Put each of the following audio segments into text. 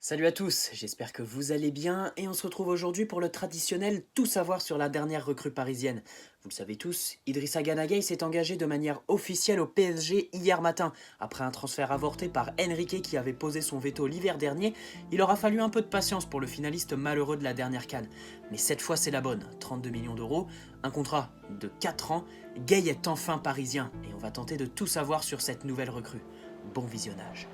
Salut à tous, j'espère que vous allez bien et on se retrouve aujourd'hui pour le traditionnel tout savoir sur la dernière recrue parisienne. Vous le savez tous, Idrissa Gana Gueye s'est engagé de manière officielle au PSG hier matin. Après un transfert avorté par Enrique qui avait posé son veto l'hiver dernier, il aura fallu un peu de patience pour le finaliste malheureux de la dernière CAN. Mais cette fois c'est la bonne, 32 millions d'euros, un contrat de 4 ans, Gueye est enfin parisien et on va tenter de tout savoir sur cette nouvelle recrue. Bon visionnage.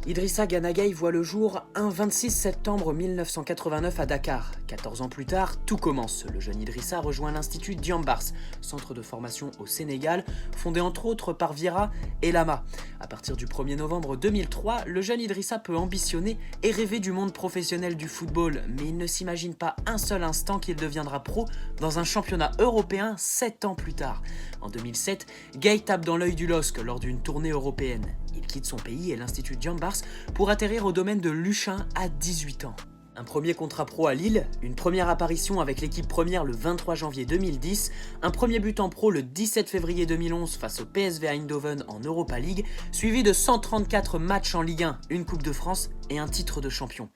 Idrissa Gana Gueye voit le jour un 26 septembre 1989 à Dakar. 14 ans plus tard, tout commence. Le jeune Idrissa rejoint l'Institut Diambars, centre de formation au Sénégal, fondé entre autres par Vieira et Lama. À partir du 1er novembre 2003, le jeune Idrissa peut ambitionner et rêver du monde professionnel du football, mais il ne s'imagine pas un seul instant qu'il deviendra pro dans un championnat européen 7 ans plus tard. En 2007, Gueye tape dans l'œil du LOSC lors d'une tournée européenne. Il quitte son pays et l'Institut Diambars pour atterrir au domaine de Luchin à 18 ans. Un premier contrat pro à Lille, une première apparition avec l'équipe première le 23 janvier 2010, un premier but en pro le 17 février 2011 face au PSV Eindhoven en Europa League, suivi de 134 matchs en Ligue 1, une Coupe de France et un titre de champion.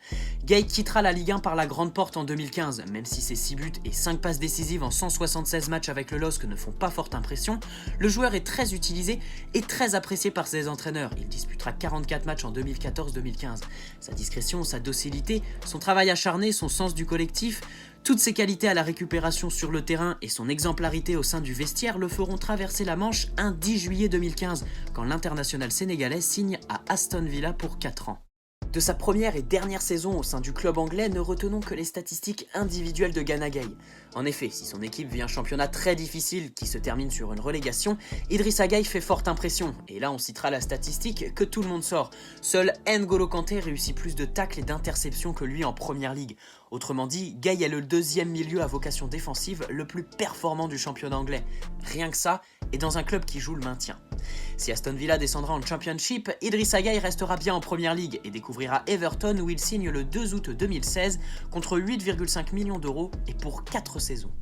Gueye quittera la Ligue 1 par la grande porte en 2015, même si ses 6 buts et 5 passes décisives en 176 matchs avec le LOSC ne font pas forte impression, le joueur est très utilisé et très apprécié par ses entraîneurs. Il disputera 44 matchs en 2014-2015. Sa discrétion, sa docilité, son travail acharné, son sens du collectif, toutes ses qualités à la récupération sur le terrain et son exemplarité au sein du vestiaire le feront traverser la Manche un 10 juillet 2015, quand l'international sénégalais signe à Aston Villa pour 4 ans. De sa première et dernière saison au sein du club anglais, ne retenons que les statistiques individuelles de Gana Gueye. En effet, si son équipe vit un championnat très difficile qui se termine sur une relégation, Idrissa Gueye fait forte impression. Et là on citera la statistique que tout le monde sort. Seul N'Golo Kanté réussit plus de tacles et d'interceptions que lui en première ligue. Autrement dit, Gueye est le deuxième milieu à vocation défensive le plus performant du championnat anglais. Rien que ça, et dans un club qui joue le maintien. Si Aston Villa descendra en Championship, Idrissa Gueye restera bien en Première Ligue et découvrira Everton où il signe le 2 août 2016 contre 8,5 millions d'euros et pour 4 saisons.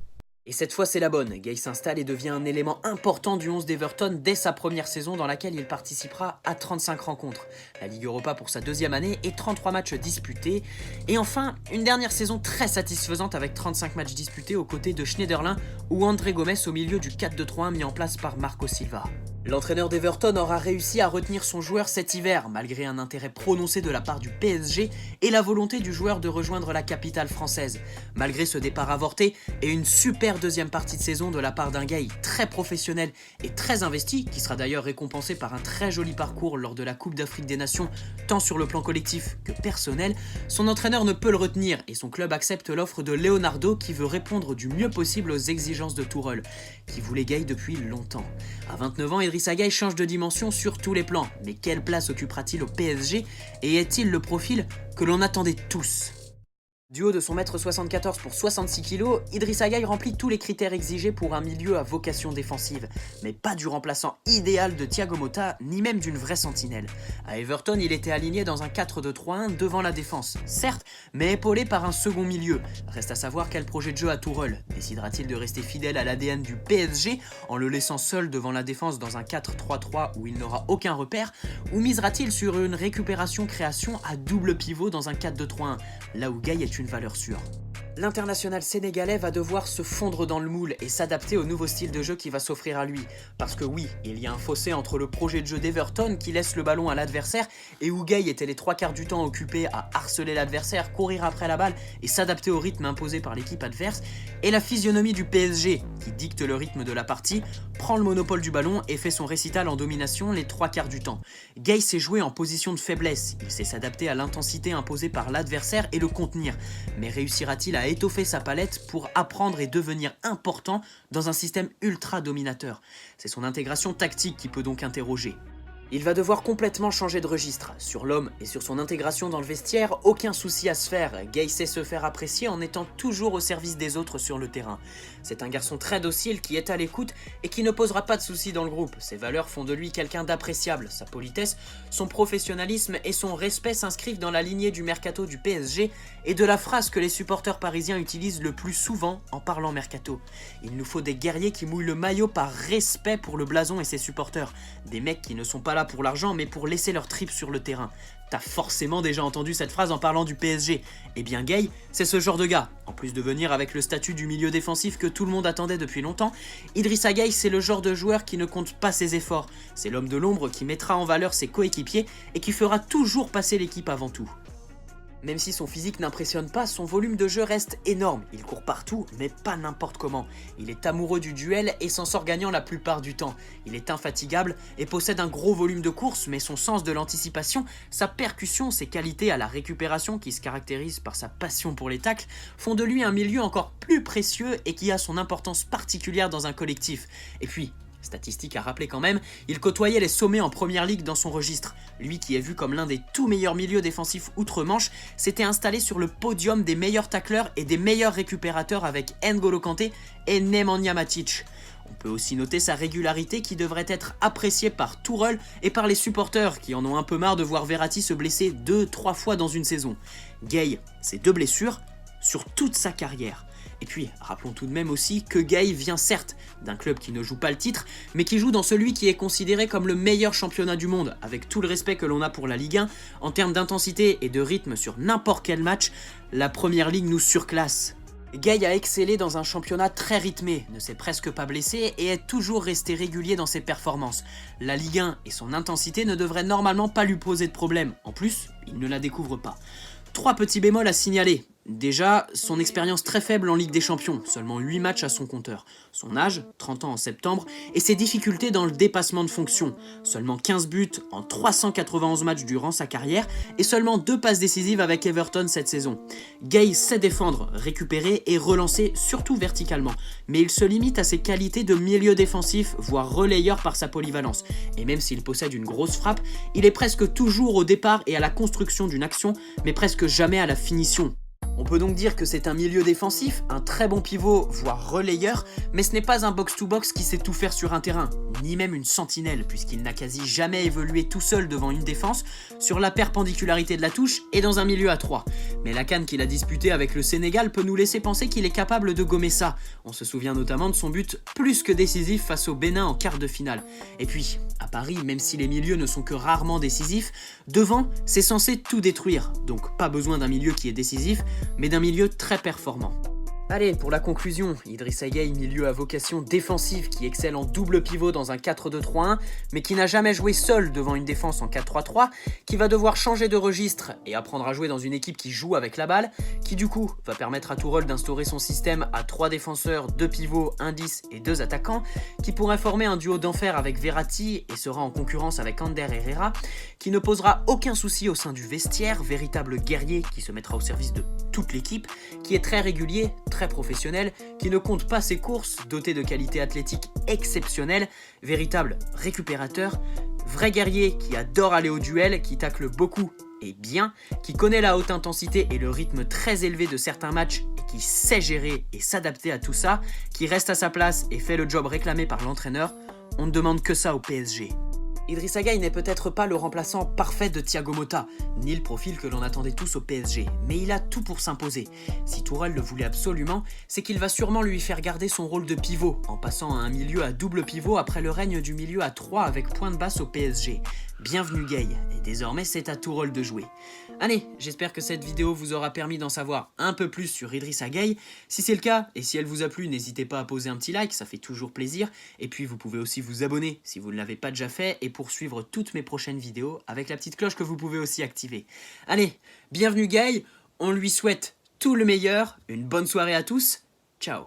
Et cette fois c'est la bonne, Gueye s'installe et devient un élément important du 11 d'Everton dès sa première saison dans laquelle il participera à 35 rencontres, la Ligue Europa pour sa deuxième année et 33 matchs disputés, et enfin une dernière saison très satisfaisante avec 35 matchs disputés aux côtés de Schneiderlin ou André Gomes au milieu du 4-2-3-1 mis en place par Marco Silva. L'entraîneur d'Everton aura réussi à retenir son joueur cet hiver, malgré un intérêt prononcé de la part du PSG et la volonté du joueur de rejoindre la capitale française. Malgré ce départ avorté et une super deuxième partie de saison de la part d'un Gueye très professionnel et très investi, qui sera d'ailleurs récompensé par un très joli parcours lors de la Coupe d'Afrique des Nations, tant sur le plan collectif que personnel, son entraîneur ne peut le retenir et son club accepte l'offre de Leonardo qui veut répondre du mieux possible aux exigences de Tourelle, qui voulait Gueye depuis longtemps. À 29 ans, Idrissa Gueye change de dimension sur tous les plans, mais quelle place occupera-t-il au PSG et est-il le profil que l'on attendait tous ? Du haut de son 1m74 pour 66 kg, Idrissa Gueye remplit tous les critères exigés pour un milieu à vocation défensive, mais pas du remplaçant idéal de Thiago Motta, ni même d'une vraie sentinelle. À Everton, il était aligné dans un 4-2-3-1 devant la défense, certes, mais épaulé par un second milieu. Reste à savoir quel projet de jeu a Tourelle. Décidera-t-il de rester fidèle à l'ADN du PSG en le laissant seul devant la défense dans un 4-3-3 où il n'aura aucun repère, ou misera-t-il sur une récupération-création à double pivot dans un 4-2-3-1, là où Gueye est une valeur sûre. L'international sénégalais va devoir se fondre dans le moule et s'adapter au nouveau style de jeu qui va s'offrir à lui. Parce que oui, il y a un fossé entre le projet de jeu d'Everton qui laisse le ballon à l'adversaire et où Gueye était les 3/4 du temps occupé à harceler l'adversaire, courir après la balle et s'adapter au rythme imposé par l'équipe adverse, et la physionomie du PSG qui dicte le rythme de la partie, prend le monopole du ballon et fait son récital en domination les 3/4 du temps. Gueye s'est joué en position de faiblesse, il sait s'adapter à l'intensité imposée par l'adversaire et le contenir, mais réussira-t-il à étoffer sa palette pour apprendre et devenir important dans un système ultra dominateur? C'est son intégration tactique qui peut donc interroger. Il va devoir complètement changer de registre. Sur l'homme et sur son intégration dans le vestiaire, aucun souci à se faire. Gueye sait se faire apprécier en étant toujours au service des autres sur le terrain. C'est un garçon très docile qui est à l'écoute et qui ne posera pas de soucis dans le groupe. Ses valeurs font de lui quelqu'un d'appréciable. Sa politesse, son professionnalisme et son respect s'inscrivent dans la lignée du mercato du PSG et de la phrase que les supporters parisiens utilisent le plus souvent en parlant mercato. Il nous faut des guerriers qui mouillent le maillot par respect pour le blason et ses supporters. Des mecs qui ne sont pas là là pour l'argent, mais pour laisser leur trip sur le terrain. T'as forcément déjà entendu cette phrase en parlant du PSG. Eh bien Gueye, c'est ce genre de gars. En plus de venir avec le statut du milieu défensif que tout le monde attendait depuis longtemps, Idrissa Gueye c'est le genre de joueur qui ne compte pas ses efforts. C'est l'homme de l'ombre qui mettra en valeur ses coéquipiers et qui fera toujours passer l'équipe avant tout. Même si son physique n'impressionne pas, son volume de jeu reste énorme. Il court partout, mais pas n'importe comment. Il est amoureux du duel et s'en sort gagnant la plupart du temps. Il est infatigable et possède un gros volume de course, mais son sens de l'anticipation, sa percussion, ses qualités à la récupération qui se caractérisent par sa passion pour les tacles, font de lui un milieu encore plus précieux et qui a son importance particulière dans un collectif. Et puis, statistique à rappeler quand même, il côtoyait les sommets en première ligue dans son registre. Lui qui est vu comme l'un des tout meilleurs milieux défensifs outre-Manche, s'était installé sur le podium des meilleurs tacleurs et des meilleurs récupérateurs avec N'Golo Kanté et Nemanja Matic. On peut aussi noter sa régularité qui devrait être appréciée par Tourelle et par les supporters qui en ont un peu marre de voir Verratti se blesser 2-3 fois dans une saison. Gueye, c'est 2 blessures sur toute sa carrière. Et puis, rappelons tout de même aussi que Gueye vient certes d'un club qui ne joue pas le titre, mais qui joue dans celui qui est considéré comme le meilleur championnat du monde, avec tout le respect que l'on a pour la Ligue 1, en termes d'intensité et de rythme sur n'importe quel match, la Première Ligue nous surclasse. Gueye a excellé dans un championnat très rythmé, ne s'est presque pas blessé et est toujours resté régulier dans ses performances. La Ligue 1 et son intensité ne devraient normalement pas lui poser de problème, en plus, il ne la découvre pas. 3 petits bémols à signaler. Déjà, son expérience très faible en Ligue des Champions, seulement 8 matchs à son compteur. Son âge, 30 ans en septembre, et ses difficultés dans le dépassement de fonction. Seulement 15 buts en 391 matchs durant sa carrière, et seulement 2 passes décisives avec Everton cette saison. Gueye sait défendre, récupérer et relancer, surtout verticalement, mais il se limite à ses qualités de milieu défensif, voire relayeur par sa polyvalence. Et même s'il possède une grosse frappe, il est presque toujours au départ et à la construction d'une action, mais presque jamais à la finition. On peut donc dire que c'est un milieu défensif, un très bon pivot, voire relayeur, mais ce n'est pas un box-to-box qui sait tout faire sur un terrain, ni même une sentinelle, puisqu'il n'a quasi jamais évolué tout seul devant une défense, sur la perpendicularité de la touche et dans un milieu à 3. Mais la CAN qu'il a disputée avec le Sénégal peut nous laisser penser qu'il est capable de gommer ça. On se souvient notamment de son but plus que décisif face au Bénin en quart de finale. Et puis, à Paris, même si les milieux ne sont que rarement décisifs, devant, c'est censé tout détruire, donc pas besoin d'un milieu qui est décisif, mais d'un milieu très performant. Allez, pour la conclusion, Idrissa Gueye, milieu à vocation défensive qui excelle en double pivot dans un 4-2-3-1, mais qui n'a jamais joué seul devant une défense en 4-3-3, qui va devoir changer de registre et apprendre à jouer dans une équipe qui joue avec la balle, qui du coup va permettre à Tourelle d'instaurer son système à 3 défenseurs, 2 pivots, 1 10 et 2 attaquants, qui pourrait former un duo d'enfer avec Verratti et sera en concurrence avec Ander Herrera, qui ne posera aucun souci au sein du vestiaire, véritable guerrier qui se mettra au service de toute l'équipe, qui est très régulier, très professionnel, qui ne compte pas ses courses, doté de qualités athlétiques exceptionnelles, véritable récupérateur, vrai guerrier qui adore aller au duel, qui tacle beaucoup et bien, qui connaît la haute intensité et le rythme très élevé de certains matchs et qui sait gérer et s'adapter à tout ça, qui reste à sa place et fait le job réclamé par l'entraîneur, on ne demande que ça au PSG. Idrissa Gueye n'est peut-être pas le remplaçant parfait de Thiago Motta, ni le profil que l'on attendait tous au PSG, mais il a tout pour s'imposer. Si Tourelle le voulait absolument, c'est qu'il va sûrement lui faire garder son rôle de pivot, en passant à un milieu à double pivot après le règne du milieu à 3 avec pointe basse au PSG. Bienvenue Gueye, et désormais c'est à Tourelle de jouer. Allez, j'espère que cette vidéo vous aura permis d'en savoir un peu plus sur Idrissa Gueye. Si c'est le cas, et si elle vous a plu, n'hésitez pas à poser un petit like, ça fait toujours plaisir. Et puis vous pouvez aussi vous abonner si vous ne l'avez pas déjà fait, et poursuivre toutes mes prochaines vidéos avec la petite cloche que vous pouvez aussi activer. Allez, bienvenue Gueye, on lui souhaite tout le meilleur, une bonne soirée à tous, ciao.